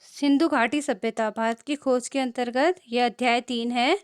सिंधु घाटी सभ्यता भारत की खोज के अंतर्गत यह अध्याय 3 है।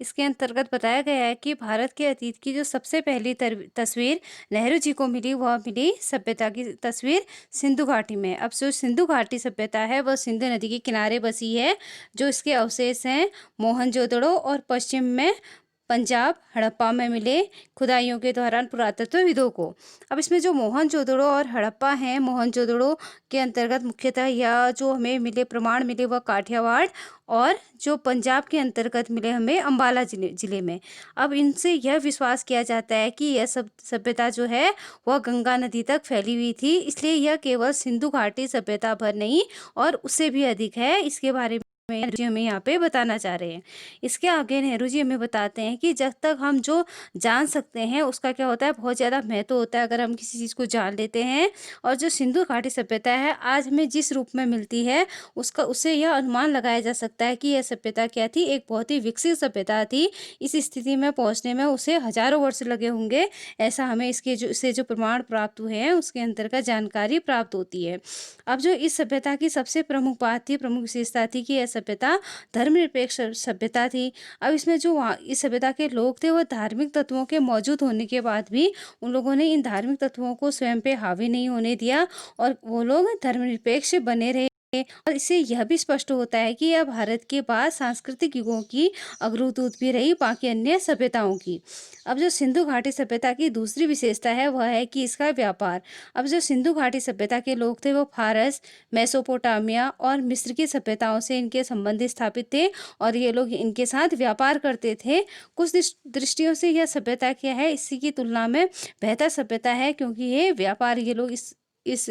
इसके अंतर्गत बताया गया है कि भारत के अतीत की जो सबसे पहली तस्वीर नेहरू जी को मिली, वह मिली सभ्यता की तस्वीर सिंधु घाटी में। अब जो सिंधु घाटी सभ्यता है वह सिंधु नदी के किनारे बसी है। जो इसके अवशेष हैं मोहनजोदड़ो और पश्चिम में पंजाब हड़प्पा में मिले खुदाइयों के दौरान पुरातत्वविदों को। अब इसमें जो मोहनजोदड़ो और हड़प्पा हैं, मोहनजोदड़ो के अंतर्गत मुख्यतः यह जो हमें मिले प्रमाण मिले वह काठियावाड़ और जो पंजाब के अंतर्गत मिले हमें अम्बाला जिले में। अब इनसे यह विश्वास किया जाता है कि यह सब सभ्यता जो है वह गंगा नदी तक फैली हुई थी, इसलिए यह केवल सिंधु घाटी सभ्यता भर नहीं और उससे भी अधिक है। इसके बारे में नेहरू जी हमें यहाँ पे बताना चाह रहे हैं। इसके आगे नेहरू जी हमें बताते हैं कि जब तक हम जो जान सकते हैं उसका क्या होता है, बहुत ज़्यादा महत्व होता है अगर हम किसी चीज़ को जान लेते हैं। और जो सिंधु घाटी सभ्यता है आज हमें जिस रूप में मिलती है उससे यह अनुमान लगाया जा सकता है कि यह सभ्यता क्या थी, एक बहुत ही विकसित सभ्यता थी। इस स्थिति में पहुँचने में उसे हजारों वर्ष लगे होंगे, ऐसा हमें इससे जो प्रमाण प्राप्त हुए हैं उसके अंतर्गत जानकारी प्राप्त होती है। अब जो इस सभ्यता की सबसे प्रमुख बात थी, प्रमुख विशेषता थी कि यह सभ्यता धर्मनिरपेक्ष सभ्यता थी। अब इसमें जो वहाँ इस सभ्यता के लोग थे वह धार्मिक तत्वों के मौजूद होने के बाद भी उन लोगों ने इन धार्मिक तत्वों को स्वयं पे हावी नहीं होने दिया और वो लोग धर्मनिरपेक्ष बने रहे। और इससे यह भी स्पष्ट होता है कि यह भारत के बाद सांस्कृतिक युगों की अग्रदूत भी रही बाकी अन्य सभ्यताओं की। अब जो सिंधु घाटी सभ्यता की दूसरी विशेषता है वह है कि इसका व्यापार। अब जो सिंधु घाटी सभ्यता के लोग थे वो फारस, मेसोपोटामिया और मिस्र की सभ्यताओं से इनके संबंध स्थापित थे और ये लोग इनके साथ व्यापार करते थे। कुछ दृष्टियों से यह सभ्यता क्या है, इसी की तुलना में बेहतर सभ्यता है, क्योंकि ये व्यापार ये लोग इस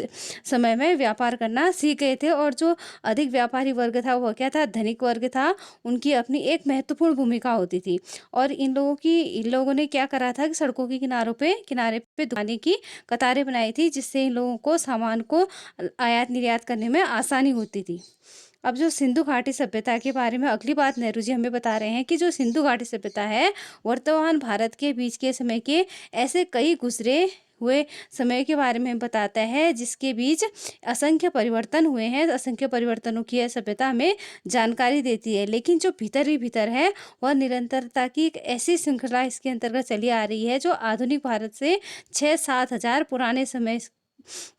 समय में व्यापार करना सीख गए थे। और जो अधिक व्यापारी वर्ग था वह क्या था, धनिक वर्ग था। उनकी अपनी एक महत्वपूर्ण भूमिका होती थी। और इन लोगों ने क्या करा था कि सड़कों के किनारे पे दुकानें की कतारें बनाई थी, जिससे इन लोगों को सामान को आयात निर्यात करने में आसानी होती थी। अब जो सिंधु घाटी सभ्यता के बारे में अगली बात नेहरू जी हमें बता रहे हैं कि जो सिंधु घाटी सभ्यता है वर्तमान भारत के बीच के समय के ऐसे कई गुजरे हुए समय के बारे में बताता है जिसके बीच असंख्य परिवर्तन हुए हैं। असंख्य परिवर्तनों की यह सभ्यता हमें जानकारी देती है, लेकिन जो भीतर ही भीतर है वह निरंतरता की एक ऐसी श्रृंखला इसके अंतर्गत चली आ रही है जो आधुनिक भारत से 6-7 हजार पुराने समय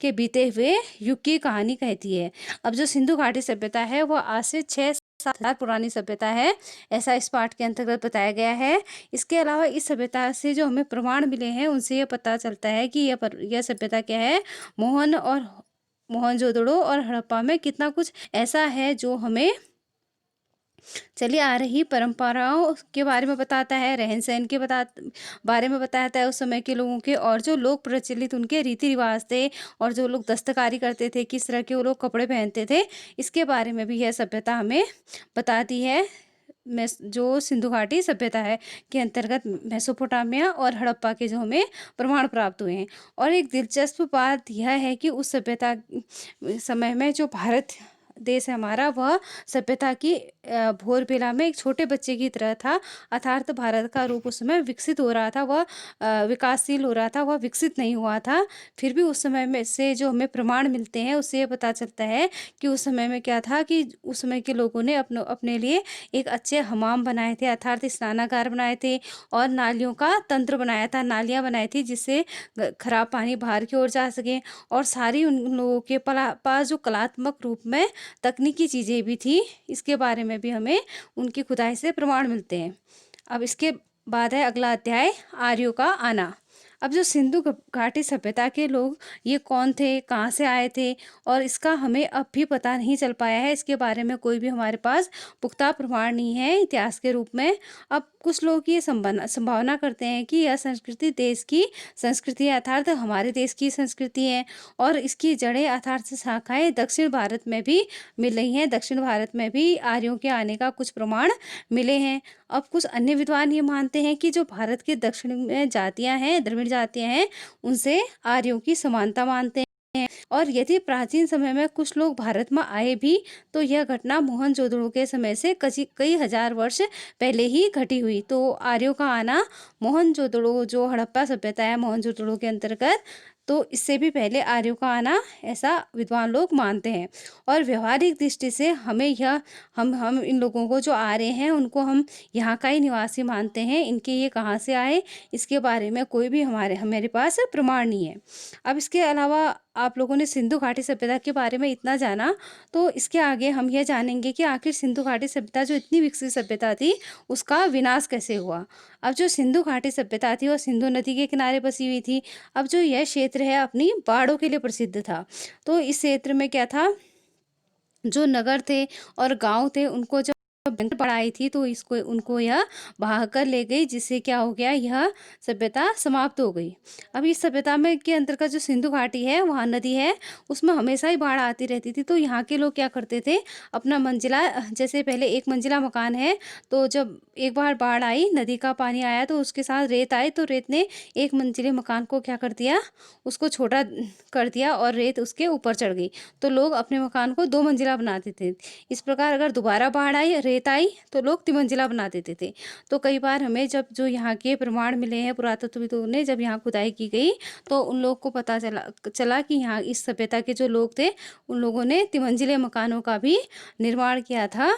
के बीते हुए युग की कहानी कहती है। अब जो सिंधु घाटी सभ्यता है वह आज से 6-7 हजार पुरानी सभ्यता है, ऐसा इस पाठ के अंतर्गत बताया गया है। इसके अलावा इस सभ्यता से जो हमें प्रमाण मिले हैं उनसे यह पता चलता है कि यह सभ्यता क्या है, मोहनजोदड़ो और हड़प्पा में कितना कुछ ऐसा है जो हमें चली आ रही परंपराओं के बारे में बताता है, रहन सहन के बारे में बताता है उस समय के लोगों के, और जो लोग प्रचलित उनके रीति रिवाज थे और जो लोग दस्तकारी करते थे, किस तरह के वो लोग कपड़े पहनते थे, इसके बारे में भी यह सभ्यता हमें बताती है। जो सिंधु घाटी सभ्यता है के अंतर्गत मेसोपोटामिया और हड़प्पा के जो हमें प्रमाण प्राप्त हुए हैं। और एक दिलचस्प बात यह है कि उस सभ्यता समय में जो भारत देश है हमारा, वह सभ्यता की भोर बेला में एक छोटे बच्चे की तरह था। अर्थात भारत का रूप उस समय विकसित हो रहा था, वह विकासशील हो रहा था, वह विकसित नहीं हुआ था। फिर भी उस समय में से जो हमें प्रमाण मिलते हैं उससे ये पता चलता है कि उस समय में क्या था कि उस समय के लोगों ने अपने लिए एक अच्छे हमाम बनाए थे, अर्थात स्नानागार बनाए थे और नालियों का तंत्र बनाया था, नालियाँ बनाई थी जिससे खराब पानी बाहर की ओर जा सके। और सारी उन लोगों के पास जो कलात्मक रूप में तकनीकी चीज़ें भी थी, इसके बारे में भी हमें उनकी खुदाई से प्रमाण मिलते हैं। अब इसके बाद है अगला अध्याय, आर्यों का आना। अब जो सिंधु घाटी सभ्यता के लोग ये कौन थे, कहाँ से आए थे, और इसका हमें अब भी पता नहीं चल पाया है। इसके बारे में कोई भी हमारे पास पुख्ता प्रमाण नहीं है इतिहास के रूप में। अब कुछ लोग ये संभावना करते हैं कि यह संस्कृति देश की संस्कृति है, अर्थात हमारे देश की संस्कृति है, और इसकी जड़ें अर्थात शाखाएं दक्षिण भारत में भी मिल रही हैं। दक्षिण भारत में भी आर्यों के आने का कुछ प्रमाण मिले हैं। अब कुछ अन्य विद्वान ये मानते हैं कि जो भारत के दक्षिण में जातियां हैं, द्रविड़ जातियां हैं, उनसे आर्यों की समानता मानते हैं। और यदि प्राचीन समय में कुछ लोग भारत में आए भी तो यह घटना मोहनजोदड़ो के समय से कई हजार वर्ष पहले ही घटी हुई। तो आर्यों का आना मोहनजोदड़ो, जो हड़प्पा सभ्यता है मोहनजोदड़ो के अंतर्गत तो इससे भी पहले आर्यों का आना, ऐसा विद्वान लोग मानते हैं। और व्यवहारिक दृष्टि से हमें यह हम इन लोगों को, जो आर्य हैं, उनको हम यहाँ का ही निवासी मानते हैं। इनके ये कहाँ से आए, इसके बारे में कोई भी हमारे पास प्रमाण नहीं है। अब इसके अलावा आप लोगों ने सिंधु घाटी सभ्यता के बारे में इतना जाना, तो इसके आगे हम यह जानेंगे कि आखिर सिंधु घाटी सभ्यता, जो इतनी विकसित सभ्यता थी, उसका विनाश कैसे हुआ। अब जो सिंधु घाटी सभ्यता थी, वो सिंधु नदी के किनारे बसी हुई थी। अब जो यह क्षेत्र है, अपनी बाड़ों के लिए प्रसिद्ध था। तो इस क्षेत्र में क्या था, जो नगर थे और गांव थे, उनको जब बाढ़ आई थी, तो इसको उनको यह बहाकर ले गई, जिससे क्या हो गया, यह सभ्यता समाप्त हो गई। अब इस सभ्यता में के अंतर्गत जो सिंधु घाटी है, वहाँ नदी है, उसमें हमेशा ही बाढ़ आती रहती थी। तो यहाँ के लोग क्या करते थे, अपना मंजिला, जैसे पहले एक मंजिला मकान है, तो जब एक बार बाढ़ आई, नदी का पानी आया, तो उसके साथ रेत आई, तो रेत ने एक मंजिले मकान को क्या कर दिया, उसको छोटा कर दिया, और रेत उसके ऊपर चढ़ गई। तो लोग अपने मकान को 2 मंजिला बनाते थे। इस प्रकार अगर दोबारा बाढ़ आई, रेत आई, तो लोग तिमंजिला बना देते थे। तो कई बार हमें जब जो यहाँ के प्रमाण मिले हैं पुरातत्वविदों ने, जब यहाँ खुदाई की गई, तो उन लोग को पता चला कि यहाँ इस सभ्यता के जो लोग थे, उन लोगों ने तिमंजिले मकानों का भी निर्माण किया था।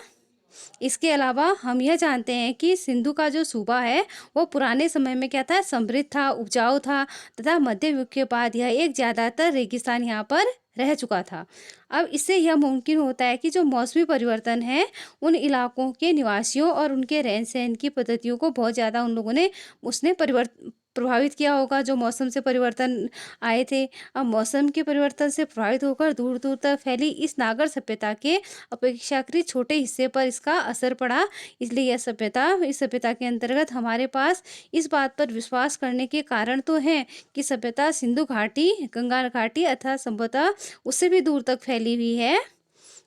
इसके अलावा हम यह जानते हैं कि सिंधु का जो सूबा है, वो पुराने समय में क्या था, समृद्ध था, उपजाऊ था, तथा मध्य युग के बाद यह एक ज़्यादातर रेगिस्तान यहाँ पर रह चुका था। अब इससे यह मुमकिन होता है कि जो मौसमी परिवर्तन है, उन इलाकों के निवासियों और उनके रहन सहन की पद्धतियों को बहुत ज़्यादा उन लोगों ने उसने प्रभावित किया होगा, जो मौसम से परिवर्तन आए थे। अब मौसम के परिवर्तन से प्रभावित होकर दूर दूर तक फैली इस नागर सभ्यता के अपेक्षाकृत छोटे हिस्से पर इसका असर पड़ा। इसलिए इस सभ्यता के अंतर्गत हमारे पास इस बात पर विश्वास करने के कारण तो हैं कि सभ्यता सिंधु घाटी, गंगा घाटी अथवा संभवतः उससे भी दूर तक फैली हुई है।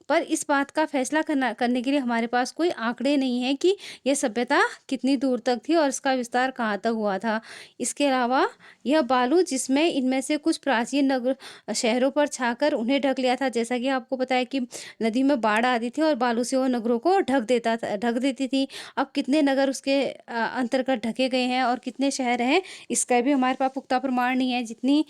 पर इस बात का फैसला करने के लिए हमारे पास कोई आंकड़े नहीं है कि यह सभ्यता कितनी दूर तक थी और इसका विस्तार कहाँ तक हुआ था। इसके अलावा यह बालू, जिसमें इनमें से कुछ प्राचीन नगर शहरों पर छाकर उन्हें ढक लिया था, जैसा कि आपको पता है कि नदी में बाढ़ आती थी और बालू से वो नगरों को ढक देती थी। अब कितने नगर उसके अंतर्गत ढके गए हैं और कितने शहर हैं, इसका भी हमारे पास पुख्ता प्रमाण नहीं है। जितनी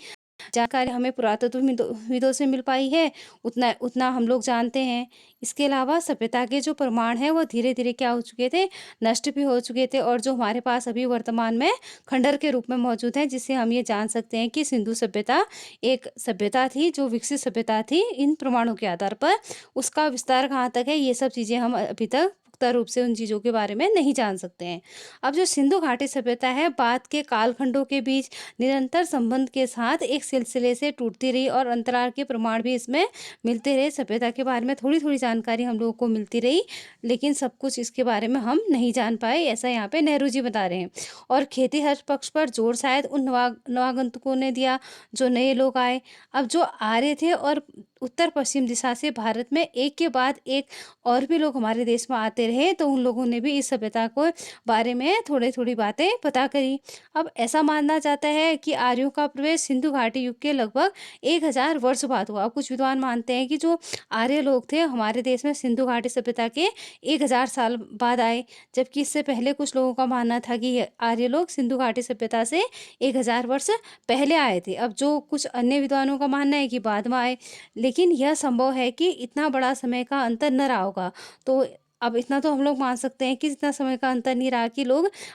जानकारी हमें पुरातत्वविदों से मिल पाई है, उतना उतना हम लोग जानते हैं। इसके अलावा सभ्यता के जो प्रमाण हैं, वो धीरे धीरे क्या हो चुके थे, नष्ट भी हो चुके थे, और जो हमारे पास अभी वर्तमान में खंडहर के रूप में मौजूद हैं, जिससे हम ये जान सकते हैं कि सिंधु सभ्यता एक सभ्यता थी, जो विकसित सभ्यता थी। इन प्रमाणों के आधार पर उसका विस्तार कहाँ तक है, ये सब चीज़ें हम अभी तक पुख्ता रूप से उन चीज़ों के बारे में नहीं जान सकते हैं। अब जो सिंधु घाटी सभ्यता है, बाद के कालखंडों के बीच निरंतर संबंध के साथ एक सिलसिले से टूटती रही, और अंतराल के प्रमाण भी इसमें मिलते रहे। सभ्यता के बारे में थोड़ी थोड़ी जानकारी हम लोगों को मिलती रही, लेकिन सब कुछ इसके बारे में हम नहीं जान पाए, ऐसा यहाँ पे नेहरू जी बता रहे हैं। और खेती हर पक्ष पर जोर शायद उन नवागंतुकों ने दिया, जो नए लोग आए। अब जो आर्य थे और उत्तर पश्चिम दिशा से भारत में एक के बाद एक और भी लोग हमारे देश में आते रहे, तो उन लोगों ने भी इस सभ्यता को बारे में थोड़ी थोड़ी बातें पता करी। अब ऐसा माना जाता है कि आर्यों का प्रवेश सिंधु घाटी युग के लगभग 1000 वर्ष बाद हुआ। कुछ विद्वान मानते हैं कि जो आर्य लोग थे हमारे देश में सिंधु घाटी सभ्यता के 1000 साल बाद आए, जबकि इससे पहले कुछ लोगों का मानना था कि ये आर्य लोग सिंधु घाटी सभ्यता से 1000 वर्ष पहले आए थे। अब जो कुछ अन्य विद्वानों का मानना है कि बाद में आए, लेकिन यह संभव है कि इतना बड़ा समय का अंतर न रहा होगा। तो अब इतना तो हम लोग मान सकते हैं कि इतना समय का अंतर नहीं रहा कि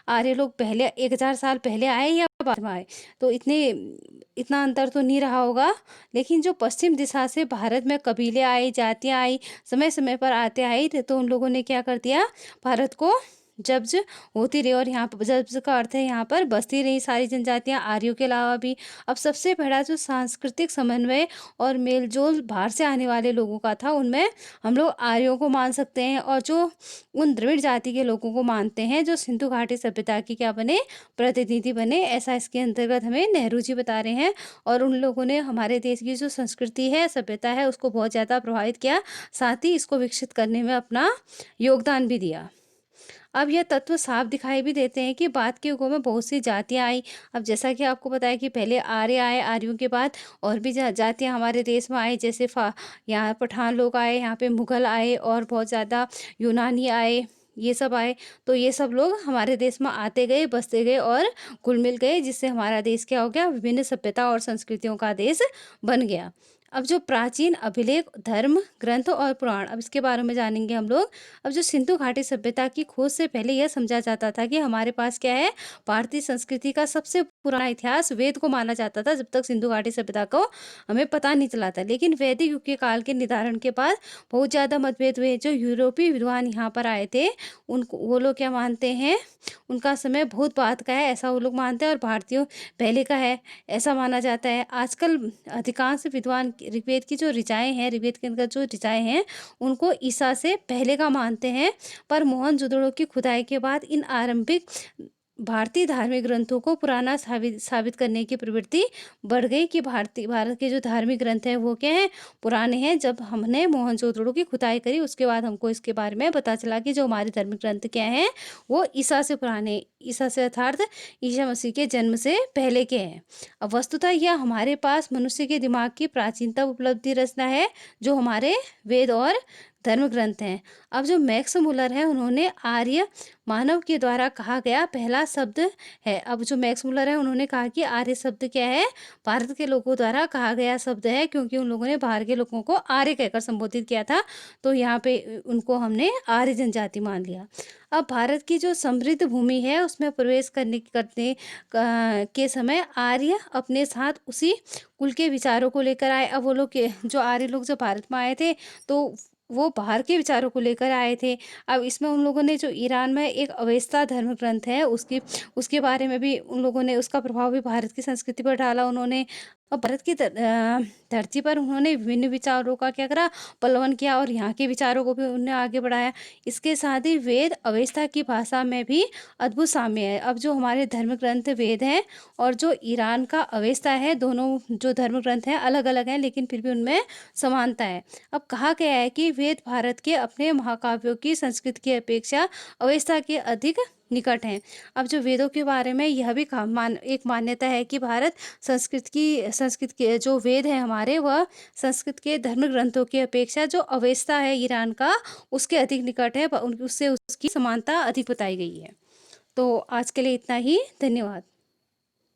आर्य लोग पहले 1000 साल पहले आए या बाद में आए, तो इतना अंतर तो नहीं रहा होगा। लेकिन जो पश्चिम दिशा से भारत में कबीले आए, जातियाँ आई, समय समय पर आते आए थे, तो उन लोगों ने क्या कर दिया, भारत को जब्ज होती रही। और यहाँ पर जब्ज का अर्थ है यहाँ पर बसती रही सारी जनजातियाँ, आर्यों के अलावा भी। अब सबसे बड़ा जो सांस्कृतिक समन्वय और मेलजोल बाहर से आने वाले लोगों का था, उनमें हम लोग आर्यों को मान सकते हैं, और जो उन द्रविड़ जाति के लोगों को मानते हैं, जो सिंधु घाटी सभ्यता की क्या बने, प्रतिनिधि बने, ऐसा इसके अंतर्गत हमें नेहरू जी बता रहे हैं। और उन लोगों ने हमारे देश की जो संस्कृति है, सभ्यता है, उसको बहुत ज़्यादा प्रभावित किया, साथ ही इसको विकसित करने में अपना योगदान भी दिया। अब यह तत्व साफ दिखाई भी देते हैं कि बाद के युगों में बहुत सी जातियाँ आई। अब जैसा कि आपको पता है कि पहले आर्य आए, आर्यों के बाद और भी जातियाँ हमारे देश में आई, जैसे यहाँ पठान लोग आए, यहाँ पे मुगल आए, और बहुत ज़्यादा यूनानी आए, ये सब आए, तो ये सब लोग हमारे देश में आते गए, बसते गए और घुल-मिल गए, जिससे हमारा देश क्या हो गया, विभिन्न सभ्यता और संस्कृतियों का देश बन गया। अब जो प्राचीन अभिलेख, धर्म, ग्रंथ और पुराण, अब इसके बारे में जानेंगे हम लोग। अब जो सिंधु घाटी सभ्यता की खोज से पहले यह समझा जाता था कि हमारे पास क्या है, भारतीय संस्कृति का सबसे पुराना इतिहास वेद को माना जाता था, जब तक सिंधु घाटी सभ्यता को हमें पता नहीं चला था। लेकिन वैदिक युग के काल के निर्धारण के बाद बहुत ज़्यादा मतभेद हुए। जो यूरोपीय विद्वान यहाँ पर आए थे, उनको वो लोग क्या मानते हैं, उनका समय बहुत बाद का है, ऐसा वो लोग मानते हैं, और भारतीयों पहले का है, ऐसा माना जाता है। आजकल अधिकांश विद्वान ऋग्वेद की जो ऋचाएँ हैं, ऋग्वेद के अंदर जो ऋचाएँ हैं, उनको ईसा से पहले का मानते हैं। पर मोहनजोदड़ो की खुदाई के बाद इन आरंभिक भारतीय धार्मिक ग्रंथों को पुराना साबित करने की प्रवृत्ति बढ़ गई कि भारत के जो धार्मिक ग्रंथ हैं वो क्या हैं, पुराने हैं। जब हमने मोहनजोदड़ो की खुदाई करी, उसके बाद हमको इसके बारे में पता चला कि जो हमारे धार्मिक ग्रंथ क्या हैं, वो ईसा से पुराने, ईसा से अर्थात ईसा मसीह के जन्म से पहले के हैं। अब वस्तुतः यह हमारे पास मनुष्य के दिमाग की प्राचीनतम उपलब्धि रचना है, जो हमारे वेद और धर्म ग्रंथ हैं। अब जो मैक्स मुलर है, उन्होंने आर्य मानव के द्वारा कहा गया पहला शब्द है। अब जो मैक्स मुलर है, उन्होंने कहा कि आर्य शब्द क्या है, भारत के लोगों द्वारा कहा गया शब्द है, क्योंकि उन लोगों ने बाहर के लोगों को आर्य कहकर संबोधित किया था, तो यहाँ पे उनको हमने आर्य जनजाति मान लिया। अब भारत की जो समृद्ध भूमि है, उसमें प्रवेश के समय आर्य अपने साथ उसी कुल के विचारों को लेकर आए। अब वो लोग जो आर्य लोग जब भारत में आए थे, तो वो बाहर के विचारों को लेकर आए थे। अब इसमें उन लोगों ने जो ईरान में एक अवेस्ता धर्म ग्रंथ है, उसके बारे में भी उन लोगों ने, उसका प्रभाव भी भारत की संस्कृति पर डाला उन्होंने। और भारत की धरती पर उन्होंने विभिन्न विचारों का क्या करा, पल्लवन किया, और यहाँ के विचारों को भी उन्होंने आगे बढ़ाया। इसके साथ ही वेद अवेस्ता की भाषा में भी अद्भुत साम्य है। अब जो हमारे धर्म ग्रंथ वेद हैं और जो ईरान का अवेस्ता है, दोनों जो धर्म ग्रंथ हैं अलग अलग हैं, लेकिन फिर भी उनमें समानता है। अब कहा गया है कि वेद भारत के अपने महाकाव्यों की संस्कृत की अपेक्षा अवेस्ता के अधिक निकट हैं। अब जो वेदों के बारे में यह भी एक मान्यता है कि भारत संस्कृत के जो वेद हैं हमारे, वह संस्कृत के धर्म ग्रंथों की अपेक्षा जो अवेस्ता है ईरान का, उसके अधिक निकट है, उससे उसकी समानता अधिक बताई गई है। तो आज के लिए इतना ही, धन्यवाद।